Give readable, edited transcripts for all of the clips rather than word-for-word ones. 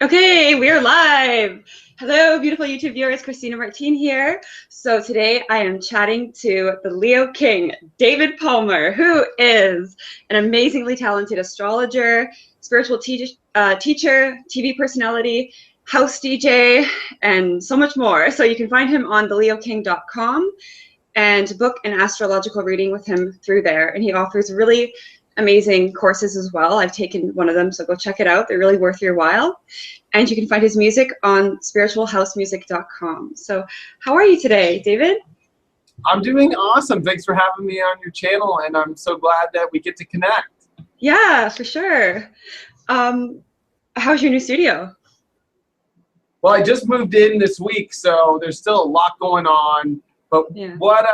Okay, we are live. Hello, beautiful YouTube viewers. Christina Martine here. So today I am chatting to the Leo King, David Palmer, who is an amazingly talented astrologer, spiritual teacher, TV personality, house DJ, and so much more. So you can find him on theleoking.com and book an astrological reading with him through there. And he offers really amazing courses as well. I've taken one of them, so go check it out. They're really worth your while. And you can find his music on spiritualhousemusic.com. So how are you today, David? I'm doing awesome. Thanks for having me on your channel, and I'm so glad that we get to connect. Yeah, for sure. How's your new studio? Well, I just moved in this week, so there's still a lot going on. But yeah, what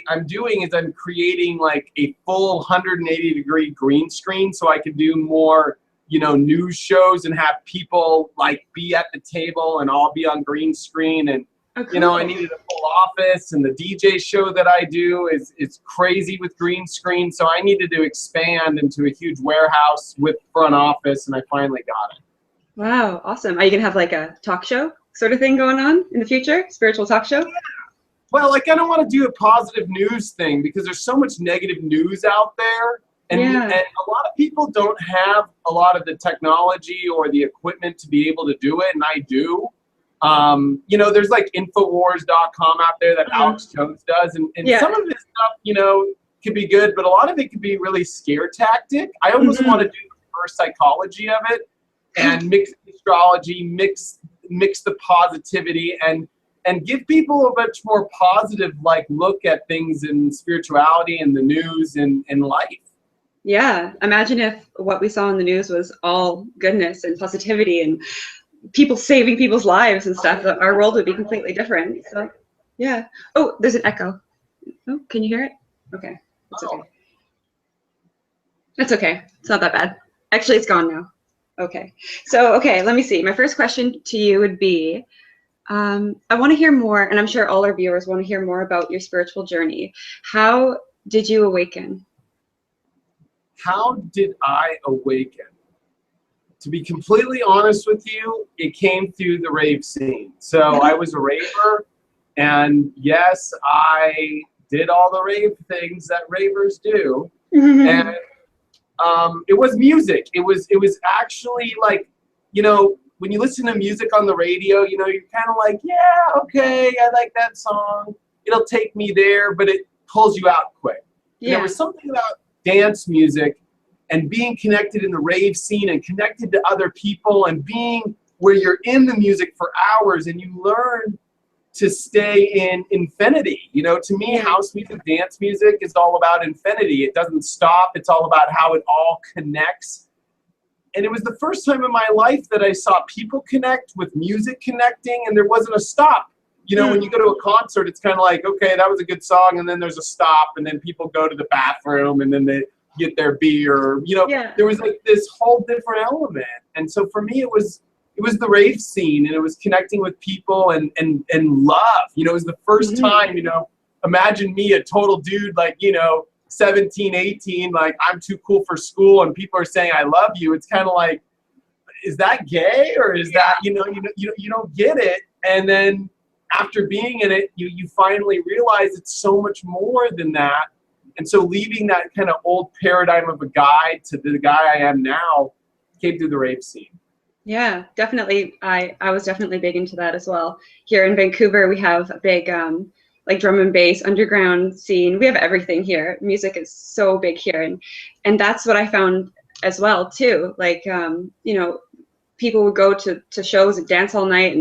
I'm doing is I'm creating like a full 180-degree green screen so I can do more, news shows and have people like be at the table and all be on green screen. And, I needed a full office, and the DJ show that I do is crazy with green screen. So I needed to expand into a huge warehouse with front office, and I finally got it. Wow, awesome. Are you going to have like a talk show sort of thing going on in the future? Spiritual talk show? Yeah. Well, like, I don't want to do a positive news thing because there's so much negative news out there. And, and a lot of people don't have a lot of the technology or the equipment to be able to do it, and I do. There's like Infowars.com out there that Alex Jones does, and some of this stuff, could be good, but a lot of it could be really scare tactic. I almost want to do the reverse psychology of it and mix astrology, mix the positivity, and give people a much more positive look at things in spirituality and the news and life. Yeah, imagine if what we saw in the news was all goodness and positivity and people saving people's lives and stuff. Our world would be completely different. So, yeah. Oh, there's an echo. Oh, can you hear it? Okay, it's okay. It's okay. It's not that bad. Actually, it's gone now. Okay. So, let me see. My first question to you would be, I want to hear more, and I'm sure all our viewers want to hear more about your spiritual journey. How did you awaken? How did I awaken? To be completely honest with you, it came through the rave scene. So I was a raver, and yes, I did all the rave things that ravers do. And it was music. It was actually like, when you listen to music on the radio, you're kind of like, yeah, okay, I like that song. It'll take me there, but it pulls you out quick. Yeah. There was something about dance music and being connected in the rave scene and connected to other people and being where you're in the music for hours and you learn to stay in infinity. To me, house music, dance music is all about infinity. It doesn't stop. It's all about how it all connects. And it was the first time in my life that I saw people connect with music connecting, and there wasn't a stop. When you go to a concert, it's kind of like, okay, that was a good song, and then there's a stop, and then people go to the bathroom, and then they get their beer. There was like this whole different element. And so for me, it was the rave scene, and it was connecting with people and love. It was the first time, imagine me, a total dude, 17, 18, like I'm too cool for school, and people are saying I love you. It's kind of like, is that gay, or is that, you don't get it. And then after being in it, you finally realize it's so much more than that. And so leaving that kind of old paradigm of a guy to the guy I am now came through the rave scene. Yeah, definitely. I was definitely big into that as well. Here in Vancouver, we have a big drum and bass underground scene. We have everything here. Music is so big here, and that's what I found as well too. People would go to shows and dance all night,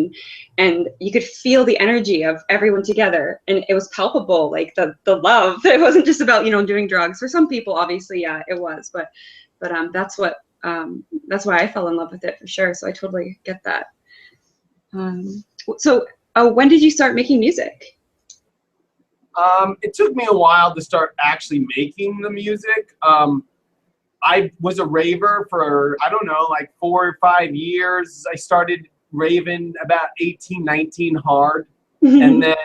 and you could feel the energy of everyone together, and it was palpable, like the love. It wasn't just about doing drugs. For some people, obviously, yeah, it was, but that's why I fell in love with it for sure. So I totally get that. So when did you start making music? It took me a while to start actually making the music. I was a raver for, I don't know, 4 or 5 years. I started raving about 18, 19 hard. And then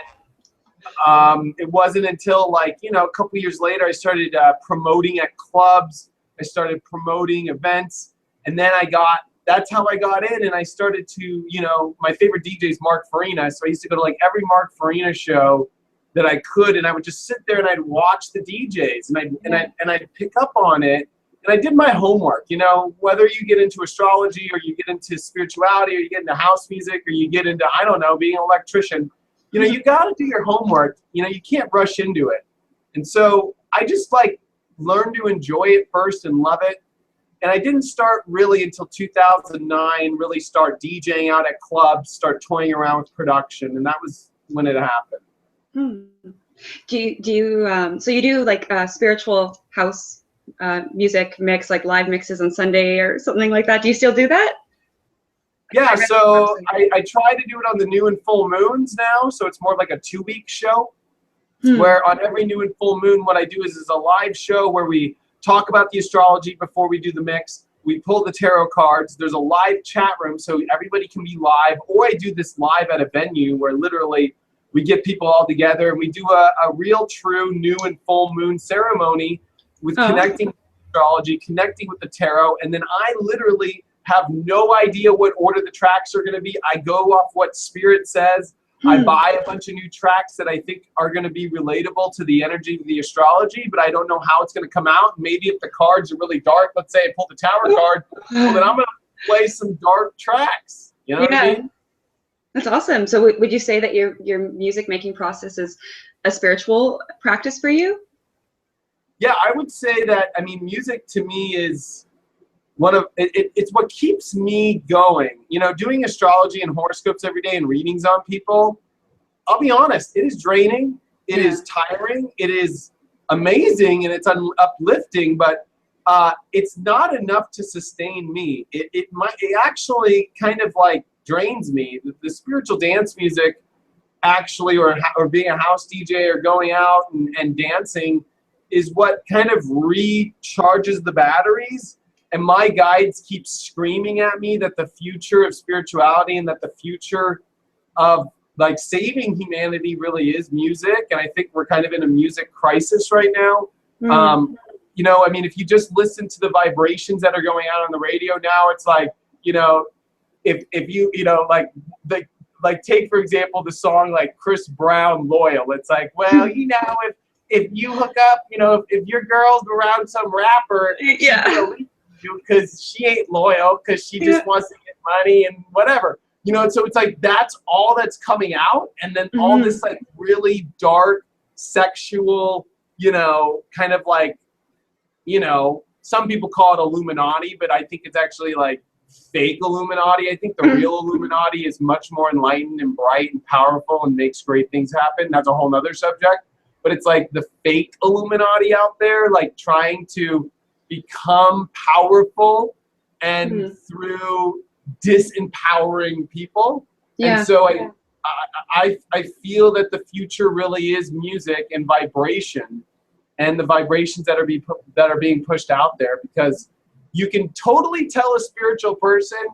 it wasn't until a couple years later, I started promoting at clubs. I started promoting events. And then I got that's how I got in, and I started to, you know, my favorite DJ is Mark Farina, so I used to go to like every Mark Farina show that I could, and I would just sit there and I'd watch the DJs, and I'd pick up on it, and I did my homework. You know, whether you get into astrology or you get into spirituality or you get into house music or you get into, I don't know, being an electrician, you know, you got to do your homework. You know, you can't rush into it, and so I just like learned to enjoy it first and love it. And I didn't start really until 2009, really start DJing out at clubs, start toying around with production. And that was when it happened. So you do like spiritual house music mix, like live mixes on Sunday or something like that? Do you still do that? Yeah, so I try to do it on the new and full moons now. So it's more like a 2-week show where on every new and full moon, what I do is a live show where we talk about the astrology before we do the mix. We pull the tarot cards. There's a live chat room so everybody can be live. Or I do this live at a venue where literally we get people all together and we do a real true new and full moon ceremony with connecting with astrology, connecting with the tarot. And then I literally have no idea what order the tracks are going to be. I go off what spirit says. I buy a bunch of new tracks that I think are going to be relatable to the energy of the astrology, but I don't know how it's going to come out. Maybe if the cards are really dark, let's say I pull the Tower card, well, then I'm going to play some dark tracks. You know what I mean? That's awesome. So would you say that your music making process is a spiritual practice for you? Yeah, I would say that, I mean, music to me is it's what keeps me going. You know, doing astrology and horoscopes every day and readings on people, I'll be honest, it is draining, it is tiring, it is amazing, and it's uplifting, but it's not enough to sustain me. It actually kind of like drains me. The spiritual dance music actually, or being a house DJ or going out and dancing is what kind of recharges the batteries. And my guides keep screaming at me that the future of spirituality and that the future of like saving humanity really is music. And I think we're kind of in a music crisis right now. You know, I mean, if you just listen to the vibrations that are going out on the radio now, it's like, you know, if you, you know, like take, for example, the song like Chris Brown, Loyal. It's like, well, you know, if you hook up, you know, if your girl's around some rapper, because she ain't loyal, because she just wants to get money and whatever, you know. And so it's like that's all that's coming out, and then all this like really dark sexual, you know, kind of like, you know, some people call it Illuminati, but I think it's actually like fake Illuminati. I think the real Illuminati is much more enlightened and bright and powerful and makes great things happen. That's a whole nother subject. But it's like the fake Illuminati out there, like trying to become powerful and through disempowering people. And so I feel that the future really is music and vibration, and the vibrations that are being pushed out there, because you can totally tell a spiritual person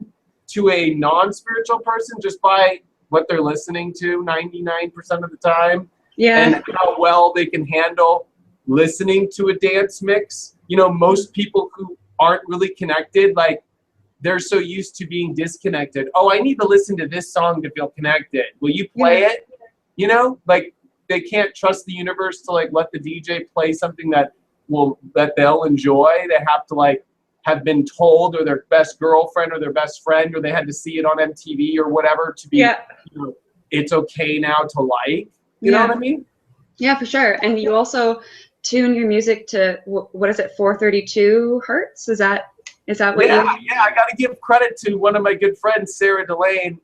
to a non-spiritual person just by what they're listening to 99% of the time. And how well they can handle listening to a dance mix. You know, most people who aren't really connected, like they're so used to being disconnected. Oh, I need to listen to this song to feel connected. Will you play it? You know, like they can't trust the universe to like let the DJ play something that they'll enjoy. They have to like have been told, or their best girlfriend or their best friend, or they had to see it on MTV or whatever to be, you know, it's okay now to like. You know what I mean? Yeah, for sure. And you also tune your music to, what is it, 432 hertz? Is that what you? Yeah, I got to give credit to one of my good friends, Sarah Delane.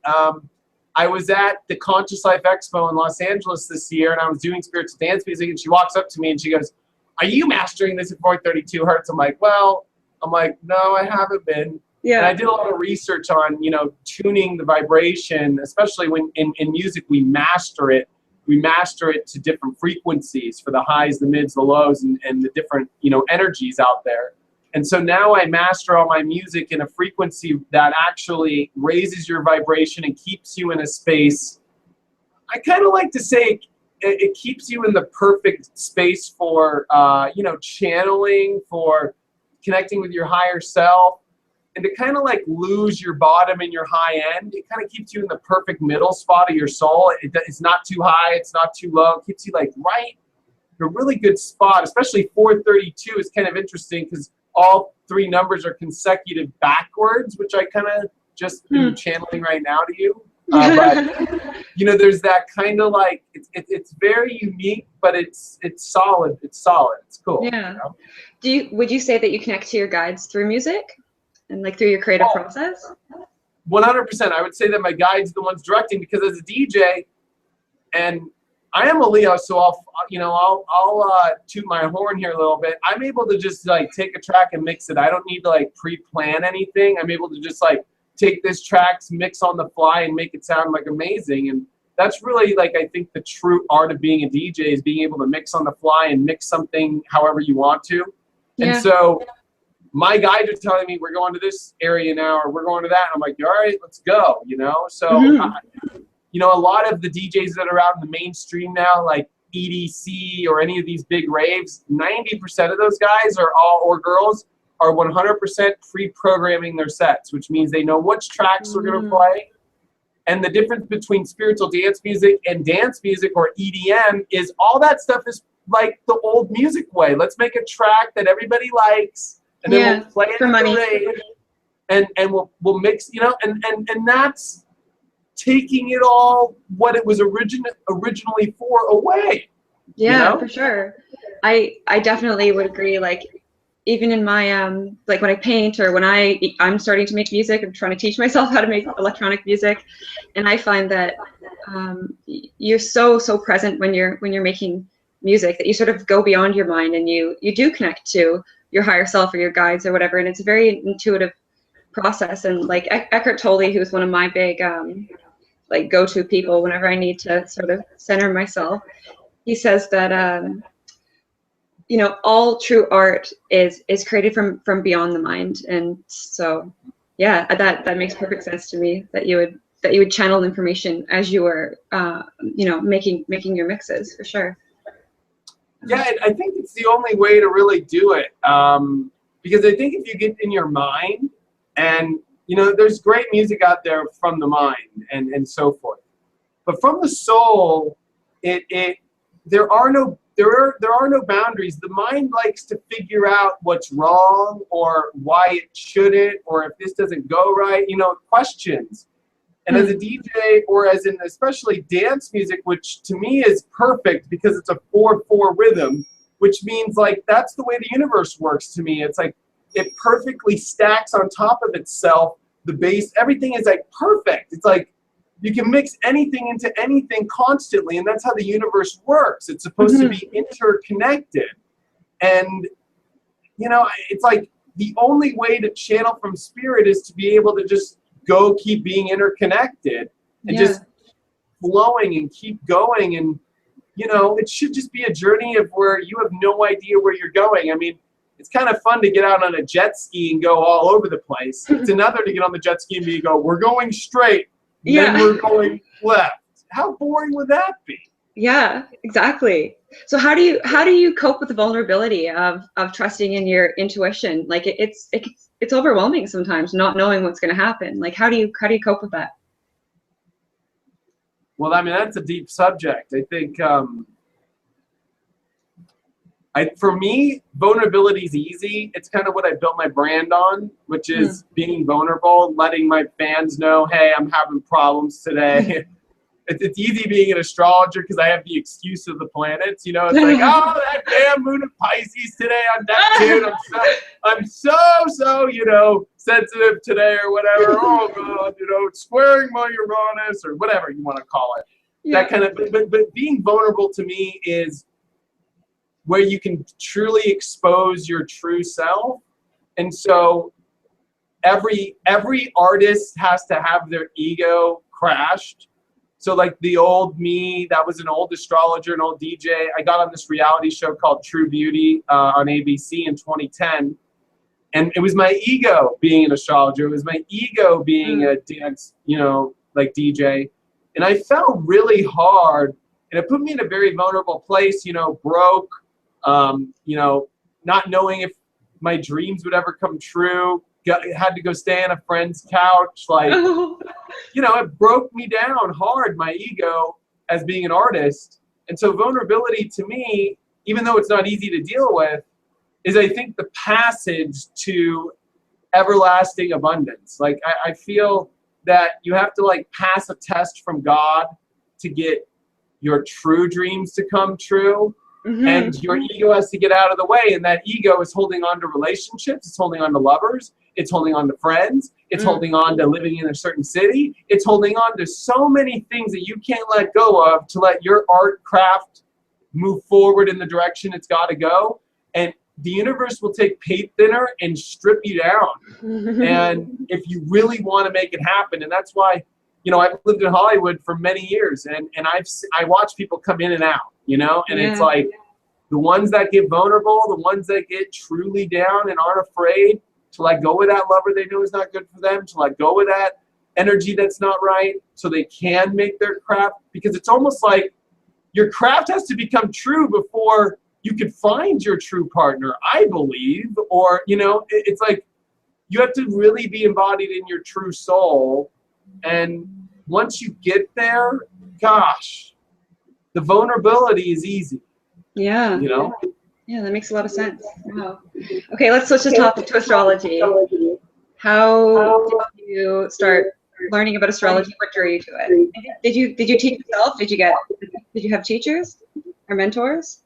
I was at the Conscious Life Expo in Los Angeles this year, and I was doing spiritual dance music, and she walks up to me and she goes, "Are you mastering this at 432 hertz?" I'm like, no, I haven't been. And I did a lot of research on, you know, tuning the vibration, especially when in music we master it. We master it to different frequencies for the highs, the mids, the lows, and the different, you know, energies out there. And so now I master all my music in a frequency that actually raises your vibration and keeps you in a space. I kind of like to say it keeps you in the perfect space for, you know, channeling, for connecting with your higher self, and to kind of like lose your bottom and your high end. It kind of keeps you in the perfect middle spot of your soul. It's not too high, it's not too low. It keeps you like right in a really good spot. Especially 432 is kind of interesting because all three numbers are consecutive backwards, which I kind of just am channeling right now to you. But you know, there's that kind of like it's very unique, but it's solid. It's solid. It's cool. Yeah. You know? Would you say that you connect to your guides through music and like through your creative process? 100%. I would say that my guide's the ones directing, because as a DJ, and I am a Leo, so I'll toot my horn here a little bit. I'm able to just like take a track and mix it. I don't need to like pre-plan anything. I'm able to just like take this tracks, mix on the fly, and make it sound like amazing. And that's really like, I think the true art of being a DJ is being able to mix on the fly and mix something however you want to. Yeah. And so my guides are telling me we're going to this area now, or we're going to that. And I'm like, all right, let's go, you know? So, you know, a lot of the DJs that are out in the mainstream now, like EDC or any of these big raves, 90% of those guys or girls are 100% pre-programming their sets, which means they know which tracks they're going to play. And the difference between spiritual dance music and dance music or EDM is all that stuff is like the old music way. Let's make a track that everybody likes, and then we'll play it for money. And we'll mix, you know, and that's taking it all what it was originally for away. Yeah, you know? For sure. I definitely would agree. Like, even in my like when I paint, or when I'm starting to make music, I'm trying to teach myself how to make electronic music, and I find that you're so present when you're making music that you sort of go beyond your mind, and you do connect to your higher self or your guides or whatever, and it's a very intuitive process. And like Eckhart Tolle, who's one of my big like go-to people whenever I need to sort of center myself, he says that you know, all true art is created from beyond the mind. And so yeah, that makes perfect sense to me, that you would channel information as you were you know, making your mixes, for sure. Yeah, I think it's the only way to really do it, because I think if you get in your mind, and you know, there's great music out there from the mind and so forth, but from the soul, there are no boundaries. The mind likes to figure out what's wrong, or why it shouldn't, or if this doesn't go right, you know, questions. And as a DJ, or as in especially dance music, which to me is perfect because it's a 4/4 rhythm, which means like that's the way the universe works to me. It's like it perfectly stacks on top of itself. The bass, everything is like perfect. It's like you can mix anything into anything constantly, and that's how the universe works. It's supposed to be interconnected. And, you know, it's like the only way to channel from spirit is to be able to just keep being interconnected and just flowing and keep going. And, you know, it should just be a journey of where you have no idea where you're going. I mean, it's kind of fun to get out on a jet ski and go all over the place. It's another to get on the jet ski and go, we're going straight. Then we're going left. How boring would that be? Yeah, exactly. So how do you cope with the vulnerability of trusting in your intuition? Like it's overwhelming sometimes, not knowing what's going to happen. Like how do you cope with that? Well, I mean, that's a deep subject. I think for me, vulnerability is easy. It's kind of what I built my brand on, which is being vulnerable, letting my fans know, hey, I'm having problems today. It's easy being an astrologer because I have the excuse of the planets. You know, it's like, oh, that damn moon of Pisces today on Neptune. I'm so, you know, sensitive today or whatever. Oh, God, you know, it's squaring my Uranus or whatever you want to call it. That kind of, but being vulnerable to me is where you can truly expose your true self. And so every artist has to have their ego crashed. So like the old me, that was an old astrologer, an old DJ. I got on this reality show called True Beauty on ABC in 2010. And it was my ego being an astrologer. It was my ego being a dance, you know, like DJ. And I felt really hard. And it put me in a very vulnerable place, you know, broke, you know, not knowing if my dreams would ever come true. had to go stay on a friend's couch. Like, Oh. you know, it broke me down hard, my ego as being an artist. And so vulnerability to me, even though it's not easy to deal with, is I think the passage to everlasting abundance. Like I feel that you have to like pass a test from God to get your true dreams to come true. Mm-hmm. And your ego has to get out of the way. And that ego is holding on to relationships. It's holding on to lovers. It's holding on to friends. It's holding on to living in a certain city. It's holding on to so many things that you can't let go of to let your art craft move forward in the direction it's got to go. And the universe will take paint thinner and strip you down. And if you really want to make it happen, and that's why, you know, I've lived in Hollywood for many years, and I watch people come in and out, you know, and it's like the ones that get vulnerable, the ones that get truly down and aren't afraid to let go of that lover they know is not good for them, to let go of that energy that's not right, so they can make their craft, because it's almost like your craft has to become true before you could find your true partner, I believe. Or, you know, it's like you have to really be embodied in your true soul. And once you get there, gosh, the vulnerability is easy. Yeah. You know? Yeah, that makes a lot of sense. Wow. Okay, let's switch the topic to astrology. How did you start learning about astrology? What drew you to it? Did you teach yourself? Did you have teachers or mentors?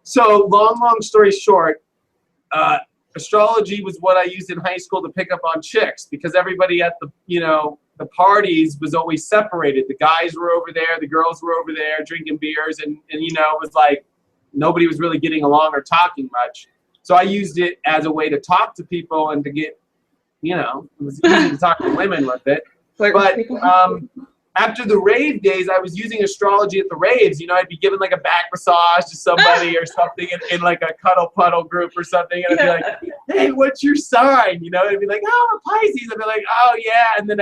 So long story short, astrology was what I used in high school to pick up on chicks, because everybody at the, you know, the parties was always separated. The guys were over there, the girls were over there drinking beers, and you know, it was like nobody was really getting along or talking much. So I used it as a way to talk to people and to get, you know, it was easy to talk to women with it. But after the rave days, I was using astrology at the raves. You know, I'd be giving like a back massage to somebody or something in like a cuddle puddle group or something. And I'd be like, hey, what's your sign? You know, I'd be like, oh, I'm a Pisces. I'd be like, oh, yeah. And then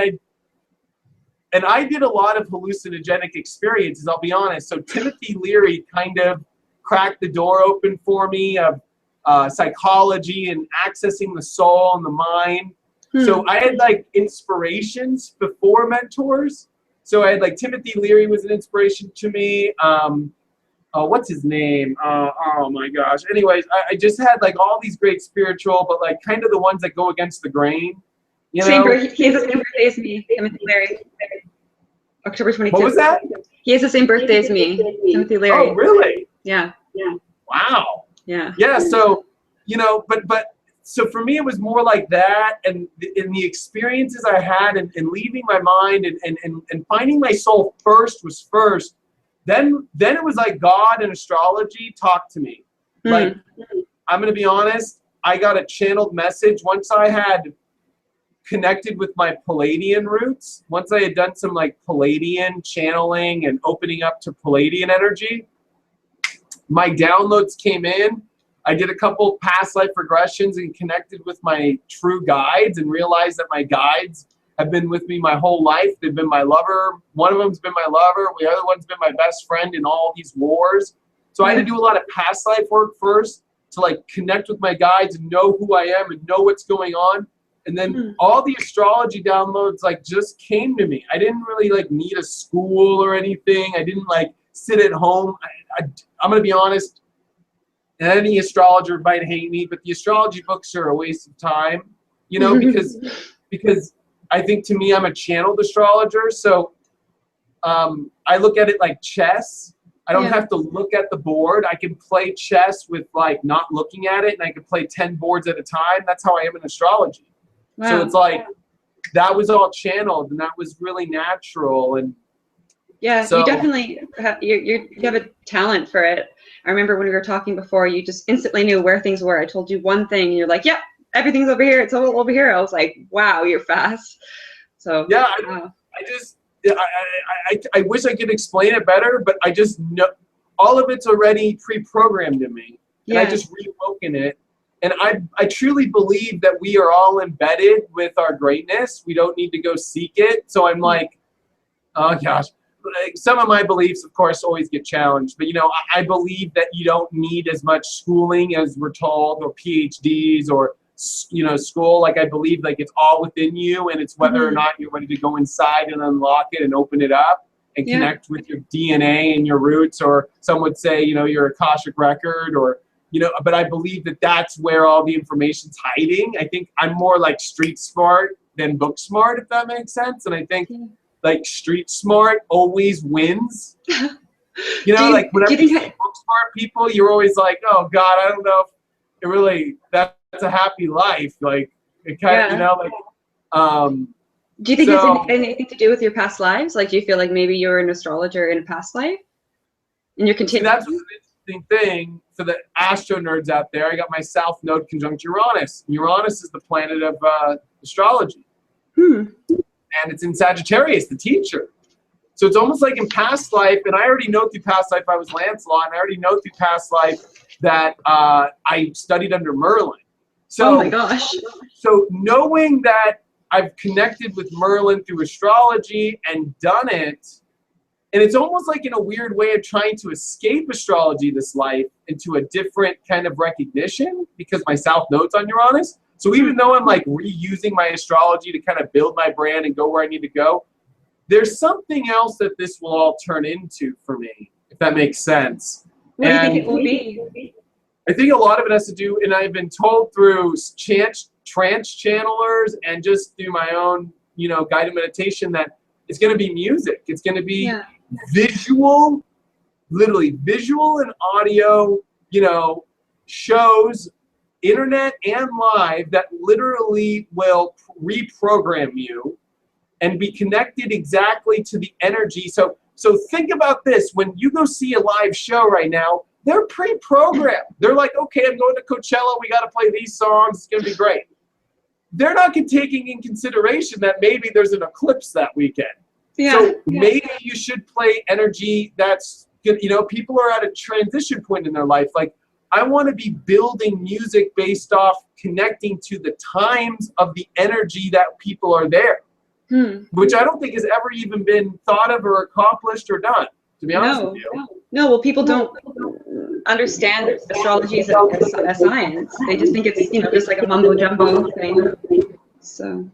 I did a lot of hallucinogenic experiences, I'll be honest. So Timothy Leary kind of cracked the door open for me of psychology and accessing the soul and the mind. So I had like inspirations before mentors. So I had like Timothy Leary was an inspiration to me. What's his name? Oh my gosh. Anyways, I just had like all these great spiritual, but like kind of the ones that go against the grain. You know? He has the same birthday as me, Timothy Leary. October 25th. What was that? He has the same birthday as me, Timothy Leary. Oh, really? Yeah. Wow. Yeah. Yeah. So, you know, but so for me, it was more like that, and in the experiences I had, and leaving my mind and finding my soul first was first. Then it was like God and astrology talked to me. Like, I'm gonna be honest, I got a channeled message once I had connected with my Palladian roots. Once I had done some like Palladian channeling and opening up to Palladian energy, my downloads came in. I did a couple past life regressions and connected with my true guides and realized that my guides have been with me my whole life. They've been my lover. One of them's been my lover. The other one's been my best friend in all these wars. So I had to do a lot of past life work first to like connect with my guides and know who I am and know what's going on. And then all the astrology downloads like just came to me. I didn't really like need a school or anything. I didn't like sit at home. I'm going to be honest. Any astrologer might hate me, but the astrology books are a waste of time, you know, because I think to me, I'm a channeled astrologer. So I look at it like chess. I don't have to look at the board. I can play chess with like not looking at it, and I can play 10 boards at a time. That's how I am in astrology. Wow. So it's like that was all channeled, and that was really natural. And yeah, so, you definitely you have a talent for it. I remember when we were talking before, you just instantly knew where things were. I told you one thing, and you're like, "Yep, everything's over here. It's all over here." I was like, "Wow, you're fast." So yeah, I wish I could explain it better, but I just know all of it's already pre-programmed in me, and I just rewoken it. And I truly believe that we are all embedded with our greatness. We don't need to go seek it. So I'm like, oh gosh. Some of my beliefs, of course, always get challenged. But, you know, I believe that you don't need as much schooling as we're told, or PhDs, or school. Like I believe like it's all within you, and it's whether or not you're ready to go inside and unlock it and open it up and connect with your DNA and your roots, or some would say, your Akashic record, or, but I believe that that's where all the information's hiding. I think I'm more like street smart than book smart, if that makes sense. And I think like street smart always wins. Like whenever you see book smart people, you're always like, oh God, I don't know if it really, that's a happy life. Like it kind of, do you think it's anything to do with your past lives? Like, do you feel like maybe you were an astrologer in a past life and you're continuing? That's an interesting thing for the astro nerds out there. I got my South Node conjunct Uranus. Uranus is the planet of astrology. And it's in Sagittarius, the teacher. So it's almost like in past life, and I already know through past life I was Lancelot, and I already know through past life that I studied under Merlin. So, oh my gosh. So knowing that I've connected with Merlin through astrology and done it, and it's almost like in a weird way of trying to escape astrology this life into a different kind of recognition, because my South Node's on Uranus. So even though I'm like reusing my astrology to kind of build my brand and go where I need to go, there's something else that this will all turn into for me, if that makes sense. What do you think it will be? I think a lot of it has to do, and I've been told through trance channelers and just through my own, guided meditation, that it's going to be music. It's going to be visual, literally visual and audio, shows, internet and live, that literally will reprogram you and be connected exactly to the energy. So think about this. When you go see a live show right now, they're pre-programmed. They're like, okay, I'm going to Coachella. We got to play these songs. It's going to be great. They're not taking in consideration that maybe there's an eclipse that weekend. So maybe you should play energy that's good. People are at a transition point in their life. Like, I want to be building music based off connecting to the times of the energy that people are there, which I don't think has ever even been thought of or accomplished or done, to be honest with you. No, well, people don't understand astrology as a science. They just think it's, just like a mumbo jumbo thing. So,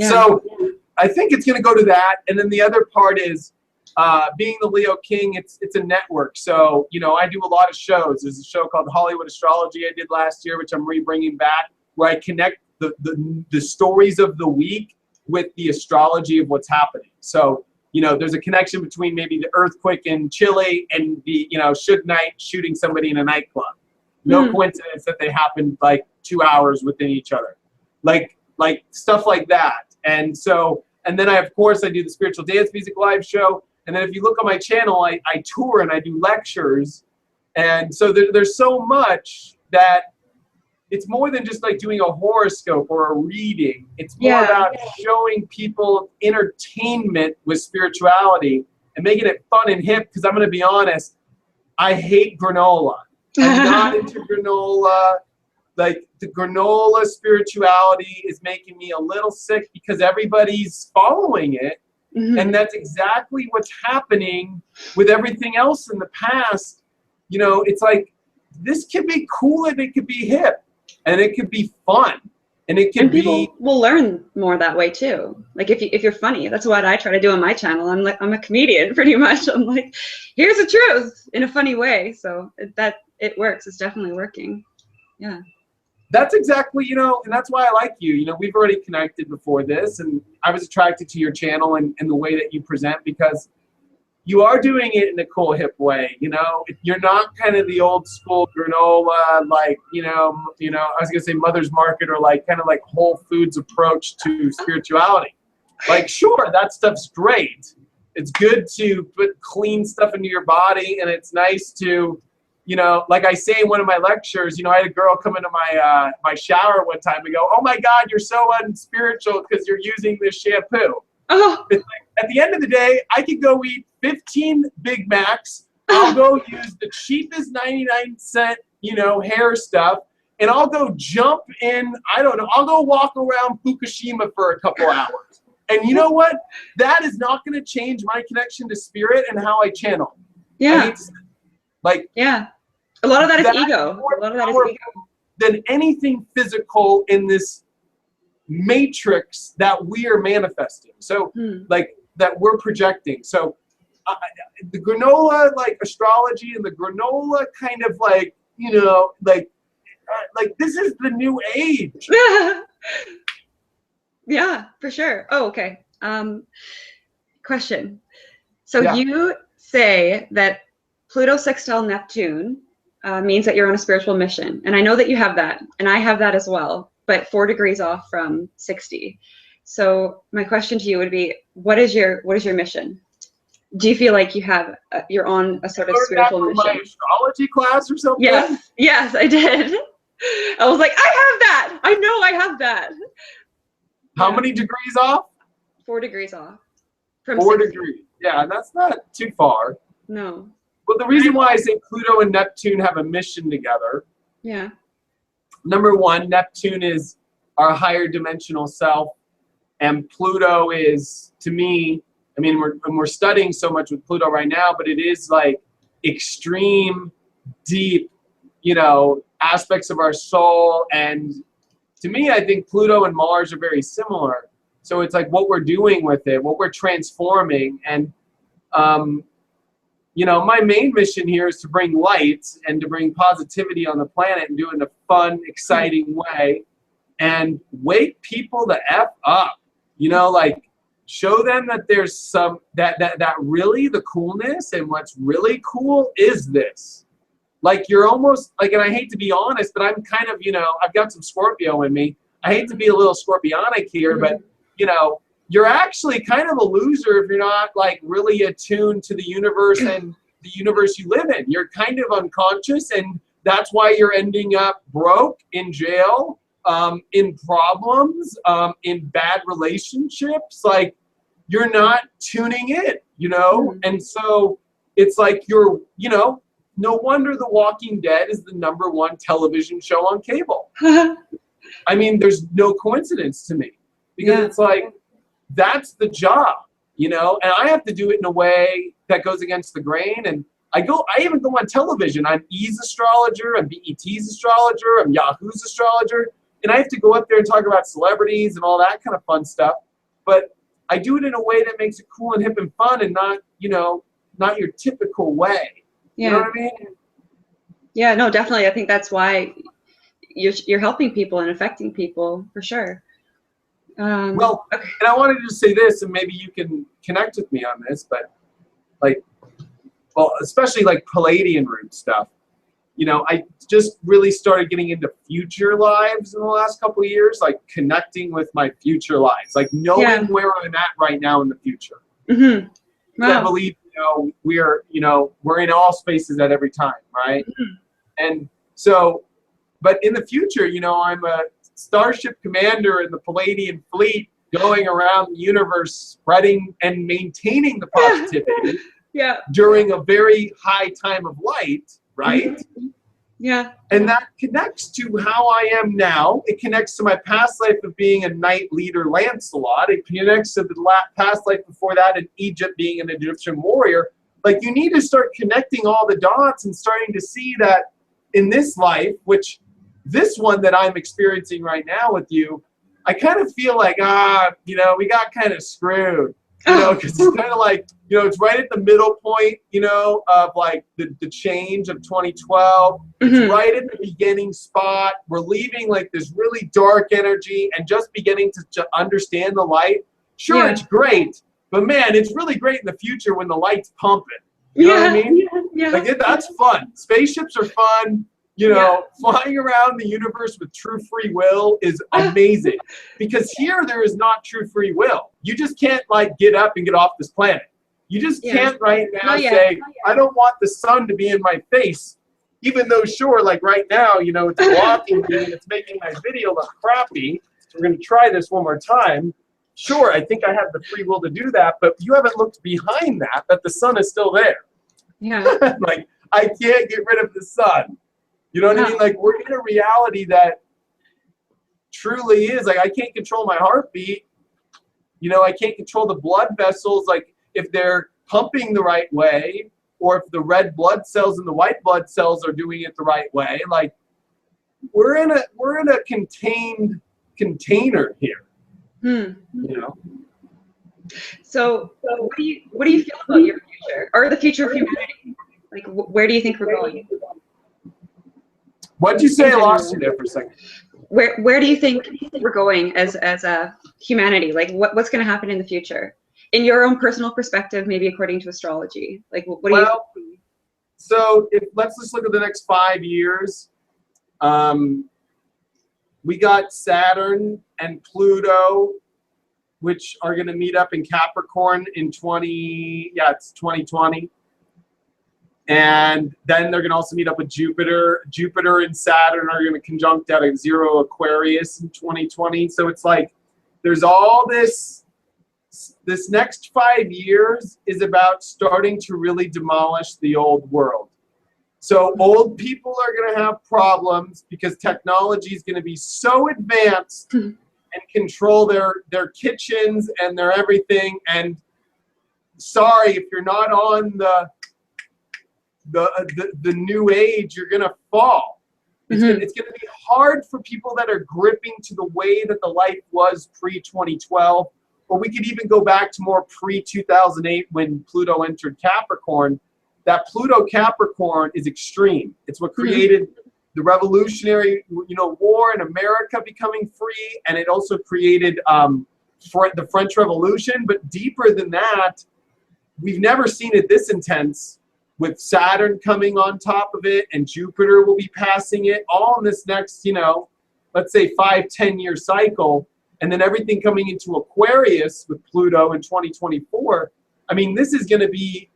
So I think it's going to go to that. And then the other part is being the Leo King, it's a network. So, I do a lot of shows. There's a show called Hollywood Astrology I did last year, which I'm bringing back, where I connect the stories of the week with the astrology of what's happening. So, there's a connection between maybe the earthquake in Chile and the, Suge Knight shooting somebody in a nightclub. No coincidence that they happened like 2 hours within each other. Like stuff like that. And so, and then of course I do the Spiritual Dance Music live show. And then if you look on my channel, I tour and I do lectures. And so there's so much that it's more than just like doing a horoscope or a reading. It's more about showing people entertainment with spirituality and making it fun and hip. Because I'm going to be honest, I hate granola. I'm not into granola. Like, the granola spirituality is making me a little sick because everybody's following it. And that's exactly what's happening with everything else in the past. It's like, this could be cool and it could be hip. And it could be fun, and it could people will learn more that way too. Like if you're funny, that's what I try to do on my channel. I'm a comedian pretty much. I'm like, here's the truth in a funny way. So that it works. It's definitely working. Yeah. That's exactly, and that's why I like you. We've already connected before this, and I was attracted to your channel and the way that you present, because you are doing it in a cool, hip way. You're not kind of the old school granola, like, I was gonna say Mother's Market, or like kind of like Whole Foods approach to spirituality. Like, sure, that stuff's great. It's good to put clean stuff into your body, and it's nice to, like I say in one of my lectures, I had a girl come into my my shower one time and go, "Oh my God, you're so unspiritual because you're using this shampoo." It's like, at the end of the day, I could go eat 15 Big Macs. I'll go use the cheapest 99-cent, hair stuff, and I'll go jump in, I don't know, I'll go walk around Fukushima for a couple hours. And you know what? That is not going to change my connection to spirit and how I channel. Yeah. A lot of that is ego. A lot of that is ego. than anything physical in this matrix that we are manifesting. So like that we're projecting. So the granola like astrology and the granola kind of like, you know, like this is the new age. Yeah, for sure. Oh, okay. Question. So Yeah. you say that Pluto sextile Neptune means that you're on a spiritual mission. And I know that you have that, and I have that as well, but 4 degrees off from 60. So my question to you would be, what is your mission? Do you feel like you're on a sort of spiritual mission? My astrology class or something? Yes, I did. I was like, I have that. I know I have that. How many degrees off? 4 degrees off. From 4 60. degrees. Yeah, and that's not too far. No. But the reason why I say Pluto and Neptune have a mission together. Yeah. Number one, Neptune is our higher dimensional self, and Pluto is, to me, I mean, we're studying so much with Pluto right now, but it is like extreme, deep, you know, aspects of our soul. And to me, I think Pluto and Mars are very similar. So it's like what we're doing with it, what we're transforming. And, you know, my main mission here is to bring light and to bring positivity on the planet and do it in a fun, exciting way and wake people the F up, you know, like show them that there's some, that really the coolness and what's really cool is this. Like you're almost like, and I hate to be honest, but I'm kind of, you know, I've got some Scorpio in me. I hate to be a little scorpionic here, but you know, you're actually kind of a loser if you're not like really attuned to the universe and the universe you live in. You're kind of unconscious, and that's why you're ending up broke, in jail, in problems, in bad relationships. Like you're not tuning in, you know? And so it's like you're, you know, no wonder The Walking Dead is the #1 television show on cable. I mean, there's no coincidence to me. Because it's like, that's the job, you know? And I have to do it in a way that goes against the grain. And I even go on television. I'm E's astrologer, I'm BET's astrologer, I'm Yahoo's astrologer. And I have to go up there and talk about celebrities and all that kind of fun stuff. But I do it in a way that makes it cool and hip and fun and not, you know, not your typical way. You know what I mean? Yeah, no, definitely. I think that's why you're helping people and affecting people for sure. Well, and I wanted to say this, and maybe you can connect with me on this, but like, well, especially like Palladian root stuff. You know, I just really started getting into future lives in the last couple of years, like connecting with my future lives, like knowing where I'm at right now in the future. Wow. I believe, you know, we're in all spaces at every time, right? And so, but in the future, you know, I'm a starship commander in the Palladian fleet going around the universe spreading and maintaining the positivity during a very high time of light, right? Yeah. And that connects to how I am now. It connects to my past life of being a knight leader Lancelot. It connects to the past life before that in Egypt being an Egyptian warrior. Like you need to start connecting all the dots and starting to see that in this life, which this one that I'm experiencing right now with you, I kind of feel like, you know, we got kind of screwed, you know, because it's kind of like, you know, it's right at the middle point, you know, of like the change of 2012. It's right at the beginning spot. We're leaving like this really dark energy and just beginning to understand the light. Sure, it's great, but man, it's really great in the future when the light's pumping. You know what I mean? Like that's fun. Spaceships are fun. You know, flying around the universe with true free will is amazing. Because here there is not true free will. You just can't like get up and get off this planet. You just can't right now say, I don't want the sun to be in my face. Even though sure, like right now, you know, it's blocking me and it's making my video look crappy. So we're gonna try this one more time. Sure, I think I have the free will to do that, but you haven't looked behind that the sun is still there. Yeah. Like I can't get rid of the sun. You know what I mean? Like we're in a reality that truly is like I can't control my heartbeat. You know, I can't control the blood vessels, like if they're pumping the right way or if the red blood cells and the white blood cells are doing it the right way. Like we're in a contained container here. You know. So what do you feel about your future, or the future of humanity? Like, where do you think we're going? What'd you say? I lost you there for a second. Where do you think we're going as a humanity? Like, what's going to happen in the future, in your own personal perspective, maybe according to astrology? Like, what do you think? So let's just look at the next 5 years. We got Saturn and Pluto, which are going to meet up in Capricorn in 2020. And then they're going to also meet up with Jupiter. Jupiter and Saturn are going to conjunct at a 0 Aquarius in 2020. So it's like there's all this next 5 years is about starting to really demolish the old world. So old people are going to have problems because technology is going to be so advanced and control their kitchens and their everything. And sorry, if you're not on the new age, you're going to fall. It's going to be hard for people that are gripping to the way that the life was pre-2012, or we could even go back to more pre-2008 when Pluto entered Capricorn. That Pluto Capricorn is extreme. It's what created the Revolutionary, War in America becoming free, and it also created the French Revolution. But deeper than that, we've never seen it this intense, with Saturn coming on top of it, and Jupiter will be passing it, all in this next, let's say 5-10 year cycle, and then everything coming into Aquarius with Pluto in 2024. I mean, this is going to be,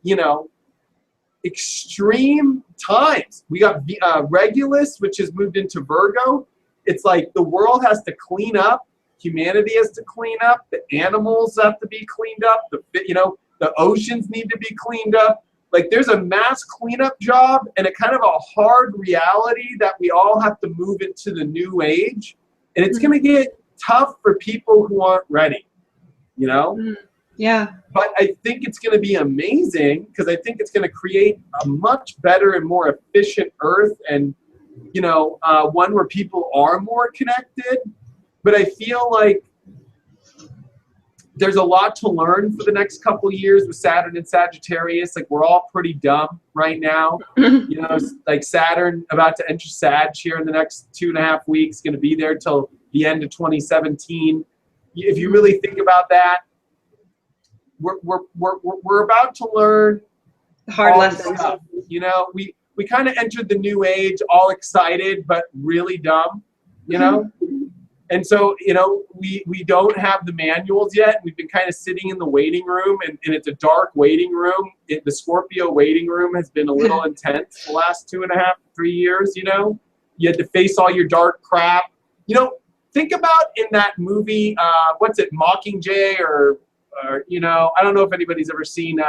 extreme times. We got Regulus, which has moved into Virgo. It's like the world has to clean up. Humanity has to clean up. The animals have to be cleaned up. The oceans need to be cleaned up. Like, there's a mass cleanup job and a kind of a hard reality that we all have to move into the new age. And it's going to get tough for people who aren't ready, Yeah. But I think it's going to be amazing because I think it's going to create a much better and more efficient Earth, and, one where people are more connected. But I feel like there's a lot to learn for the next couple of years with Saturn and Sagittarius. Like, we're all pretty dumb right now. Like Saturn about to enter Sag here in the next 2.5 weeks, going to be there till the end of 2017. If you really think about that, we're about to learn hard lessons. We kind of entered the new age all excited, but really dumb, And so, we don't have the manuals yet. We've been kind of sitting in the waiting room, and it's a dark waiting room. The Scorpio waiting room has been a little intense the last 2.5, 3 years, You had to face all your dark crap. Think about in that movie, what's it, Mockingjay, or I don't know if anybody's ever seen,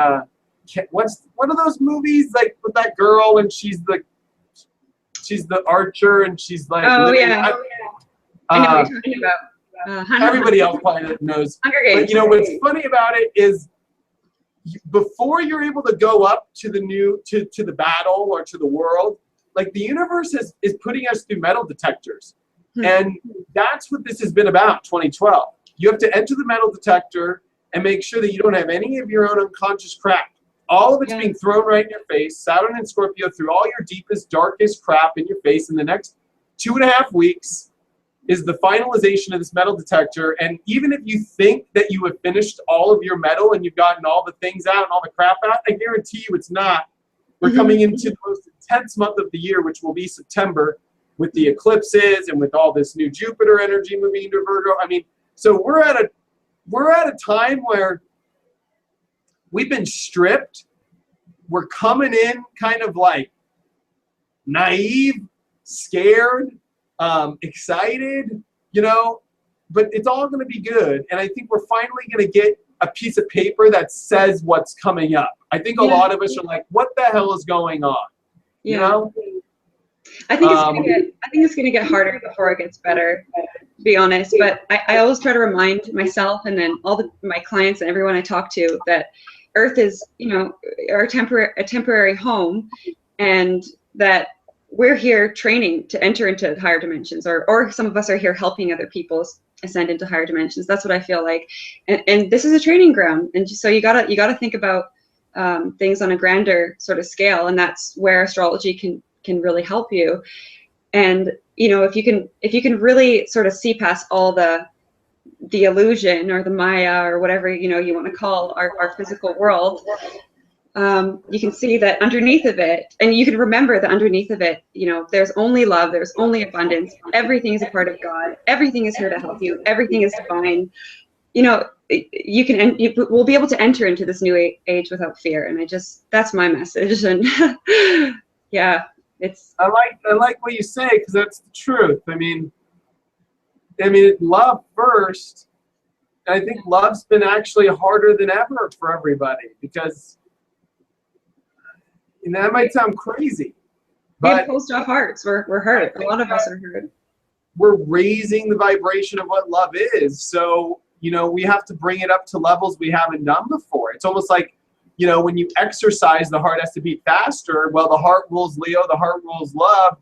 what's one of those movies, like with that girl and she's the archer and she's like, I know what you're talking about. Everybody else probably knows. But, what's funny about it is before you're able to go up to the to the battle or to the world, like, the universe is putting us through metal detectors. And that's what this has been about, 2012. You have to enter the metal detector and make sure that you don't have any of your own unconscious crap. All of it's being thrown right in your face. Saturn and Scorpio threw all your deepest, darkest crap in your face. In the next 2.5 weeks is the finalization of this metal detector. And even if you think that you have finished all of your metal and you've gotten all the things out and all the crap out, I guarantee you it's not. We're coming into the most intense month of the year, which will be September, with the eclipses and with all this new Jupiter energy moving into Virgo. I mean, so we're at a time where we've been stripped. We're coming in kind of like naive, scared, excited, but it's all going to be good. And I think we're finally going to get a piece of paper that says what's coming up. I think a lot of us are like, what the hell is going on? I think it's gonna get harder before it gets better, to be honest. But I always try to remind myself and then all my clients and everyone I talk to that Earth is, a temporary home, and that we're here training to enter into higher dimensions, or some of us are here helping other people ascend into higher dimensions. That's what I feel like. And this is a training ground. And so you gotta think about things on a grander sort of scale. And that's where astrology can really help you. And, you know, if you can really sort of see past all the illusion or the Maya or whatever, you know, you want to call our physical world, you can see that underneath of it, and you can remember that underneath of it, you know, there's only love, there's only abundance, everything is a part of God, everything is here to help you, everything is divine. You know, you will be able to enter into this new age without fear. And that's my message. And yeah, I like what you say, because that's the truth. I mean, love first. And I think love's been actually harder than ever for everybody, because, and that might sound crazy, but we have but closed off hearts. We're hurt. A lot of us are hurt. We're raising the vibration of what love is. So, you know, we have to bring it up to levels we haven't done before. It's almost like, you know, when you exercise, the heart has to beat faster. Well, the heart rules Leo, the heart rules love.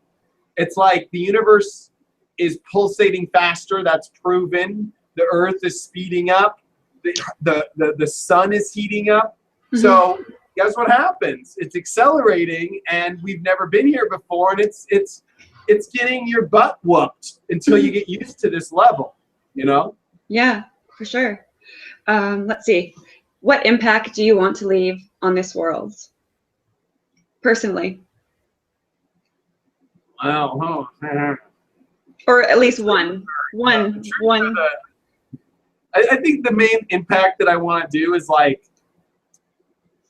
It's like the universe is pulsating faster. That's proven. The earth is speeding up. The sun is heating up. Mm-hmm. So guess what happens? It's accelerating, and we've never been here before, and it's getting your butt whooped until you get used to this level, you know? Yeah, for sure. Let's see. What impact do you want to leave on this world, personally? Wow. Or at least one. I think the main impact that I want to do is, like,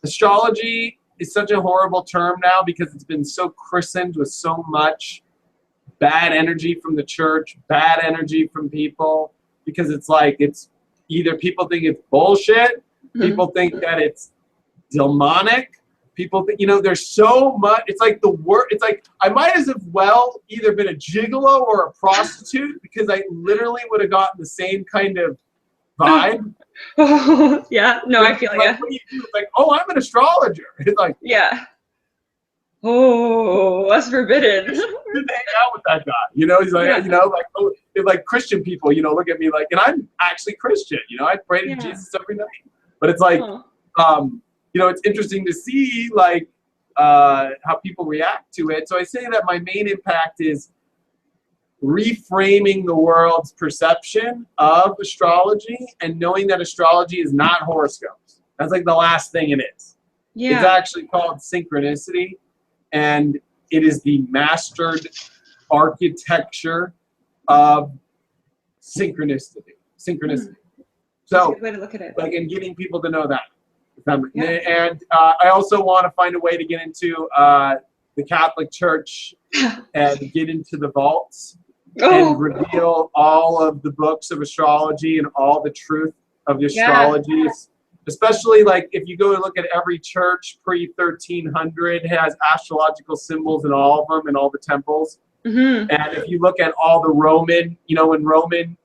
astrology is such a horrible term now because it's been so christened with so much bad energy from the church, bad energy from people, because it's like, it's either people think it's bullshit, people think that it's demonic, people think, you know, there's so much, it's like the word, it's like, I might as well either been a gigolo or a prostitute, because I literally would have gotten the same kind of vibe. Oh, yeah, no, I feel like, what do you do? It's like, oh, I'm an astrologer. It's like, yeah. Oh, that's forbidden. Didn't hang out with that guy. You know, he's like, yeah. You know, like, oh, like Christian people, you know, look at me like, and I'm actually Christian. You know, I pray to Jesus every night. But it's like, you know, it's interesting to see, like, how people react to it. So I say that my main impact is reframing the world's perception of astrology, and knowing that astrology is not horoscopes. That's like the last thing it is. Yeah. It's actually called synchronicity, and it is the mastered architecture of synchronicity. So, way to look at it. Like, and getting people to know that. And I also want to find a way to get into the Catholic Church and get into the vaults and reveal all of the books of astrology and all the truth of the astrology. Especially, like, if you go and look at every church pre-1300 has astrological symbols in all of them, in all the temples. Mm-hmm. And if you look at all the Roman, you know, when Roman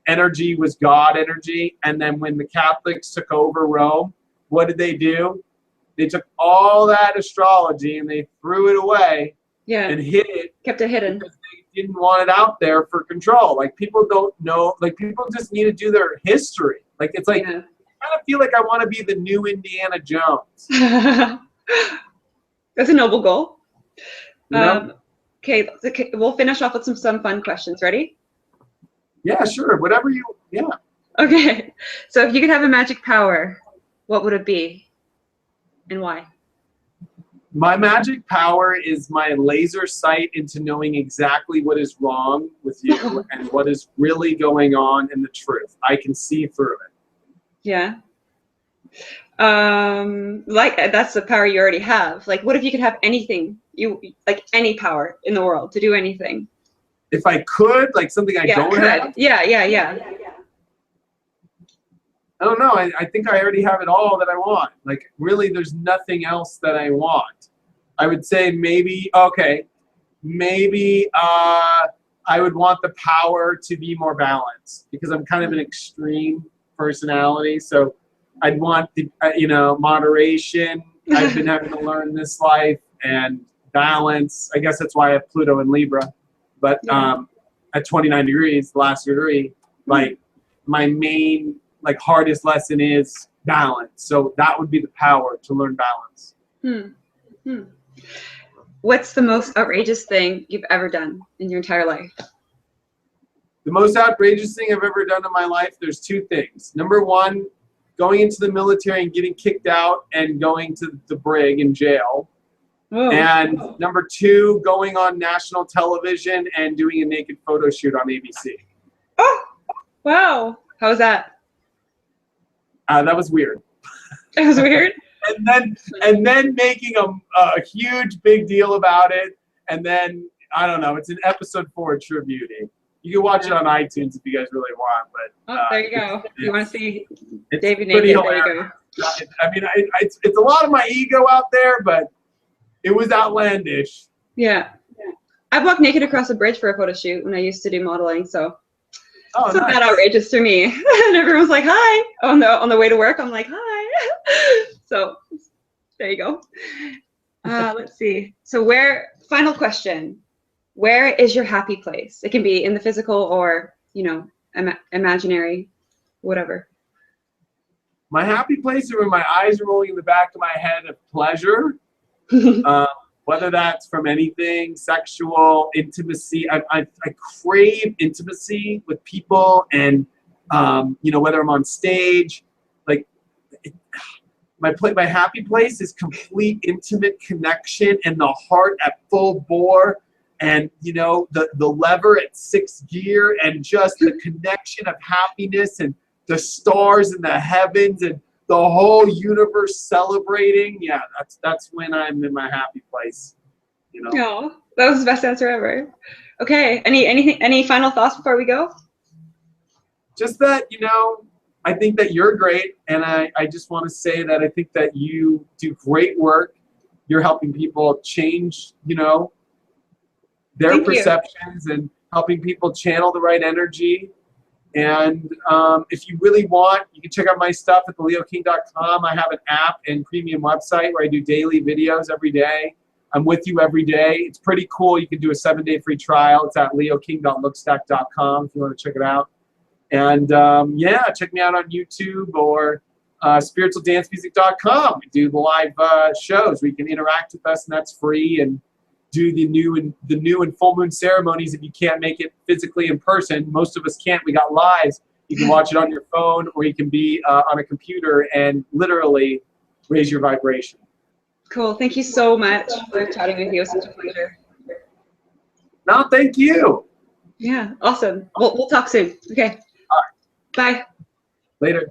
energy was God energy, and then when the Catholics took over Rome, what did they do? They took all that astrology and they threw it away and hid it. Kept it hidden. Because they didn't want it out there for control. Like, people don't know, like, people just need to do their history. Like, it's like, I kind of feel like I want to be the new Indiana Jones. That's a noble goal. You know? Okay, we'll finish off with some fun questions. Ready? Yeah, sure. Whatever you, Okay, so if you could have a magic power, what would it be and why? My magic power is my laser sight into knowing exactly what is wrong with you and what is really going on in the truth. I can see through it. Yeah. Like, that's the power you already have. Like, what if you could have anything, like any power in the world to do anything? If I could, like something I don't have? Yeah. I don't know. I think I already have it all that I want. Like, really, there's nothing else that I want. I would say maybe I would want the power to be more balanced, because I'm kind of an extreme personality. So I'd want the, moderation. I've been having to learn this life, and balance. I guess that's why I have Pluto in Libra. But at 29 degrees, the last degree, like my main, like hardest lesson is balance. So that would be the power to learn balance. What's the most outrageous thing you've ever done in your entire life? The most outrageous thing I've ever done in my life, there's two things. Number one, going into the military and getting kicked out and going to the brig in jail. Whoa. And number two, going on national television and doing a naked photo shoot on ABC. Oh, wow. How was that? That was weird. It was weird? and then making a huge big deal about it. And then, I don't know, it's an episode 4 tribute. You can watch it on iTunes if you guys really want. But there you go. You want to see it's David naked? There you go. I mean, it's a lot of my ego out there, but it was outlandish. Yeah. I walked naked across a bridge for a photo shoot when I used to do modeling, so it's not that outrageous to me. And everyone's like, hi. On the way to work, I'm like, hi. So there you go. Let's see. So final question. Where is your happy place? It can be in the physical or, imaginary, whatever. My happy place is where my eyes are rolling in the back of my head of pleasure. Whether that's from anything, sexual, intimacy. I crave intimacy with people, and whether I'm on stage, like my happy place is complete intimate connection and the heart at full bore, and the lever at 6th gear, and just the connection of happiness and the stars in the heavens and the whole universe celebrating. Yeah, that's when I'm in my happy place. Oh, that was the best answer ever. Okay, any final thoughts before we go? Just that, I think that you're great, and I just want to say that I think that you do great work. You're helping people change, their perceptions and helping people channel the right energy. And if you really want, you can check out my stuff at theleoking.com. I have an app and premium website where I do daily videos every day. I'm with you every day. It's pretty cool. You can do a 7-day free trial. It's at leoking.lookstack.com if you want to check it out. And check me out on YouTube or spiritualdancemusic.com. We do live shows where you can interact with us, and that's free, and do the new and full moon ceremonies if you can't make it physically in person. Most of us can't. We got lives. You can watch it on your phone, or you can be on a computer and literally raise your vibration. Cool. Thank you so much for chatting with you. It was such a pleasure. No, thank you. Yeah, awesome. We'll talk soon. Okay. All right. Bye. Later.